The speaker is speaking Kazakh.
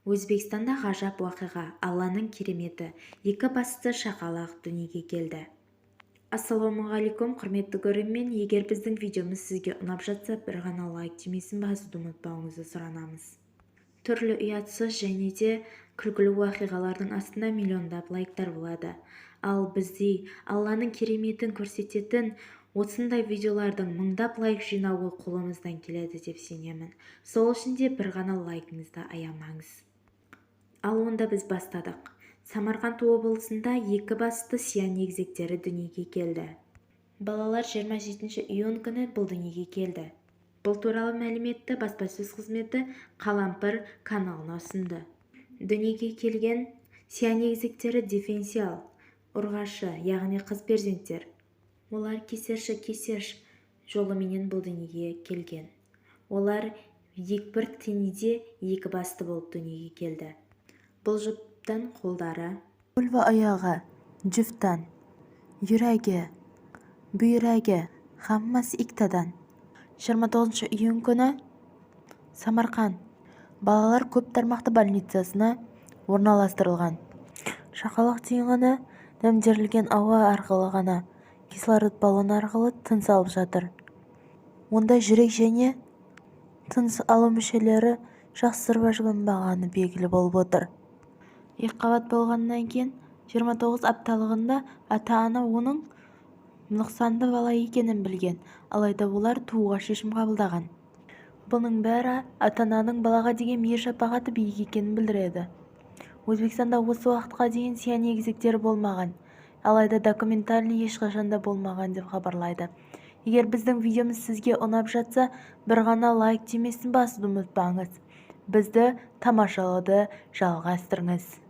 Өзбекстанда ғажап уақиға, Алланың кереметі, екі басты шақалақ дүниеге келді. Ассалаумағалейкум, құрметті көрермен, егер біздің видеомыз сізге ұнап жатса, бір ғана лайк демесін басуды ұмытпауыңызды сұранамыз. Түрлі ұятсыз және де күлкілі уақиғалардың астында миллиондап лайктар болады. Ал бізде Алланың кереметін көрсететін осындай видеолардың мыңдап лайк жинауы қолымыздан келеді деп сенемін. Сол үшін де бір ғана лайкыңызды аямаңыз. Ал онда біз бастадық. Самарқанд облысында екі басты сиян егізектері дүниеге келді. Балалар 27 июнь күні бұл дүниеге келді. Бұл туралы мәліметті баспасөз қызметі Қалампыр каналына ұсынды. Дүниеге келген сиян егізектері дифференциал, ұрғашы, яғни қыз перзенттер. Олар кесерші жолыменен бұл дүниеге келген. Олар екпір тенеде екі басты болып дүниеге келді. Бұл жұптан қолдары, Өлві аяғы, жүфтан, юрәге, бүйрәге, хаммас иктадан. 29 июнь күні Самарқан балалар көп тармақты больницасына орналастырылған. Шақалақ түйін дәмдерілген ауа арқылы ғана кислород баллоны арқылы тыныс алып жатыр. Онда жүрек және тыныс алу мүшелері жақсарбағаны белгілі болып отыр. Екіқабат болғаннан кейін 29 апталығында ата-ана оның нұқсанды бала екенін білген, алайда олар тууға шешім қабылдаған. Бұның бәрі ата-ананың балаға деген мейір-шапағаты биік екенін білдіреді. Өзбекстанда осы уақытқа дейін сиян егізектері болмаған, алайда документальный ешқашанда болмаған деп хабарлайды. Егер біздің видеомыз сізге ұнап жатса, бір ғана лайк демесін басуды ұмытпаңыз. Бізді тамашалауды жалғастырыңыз.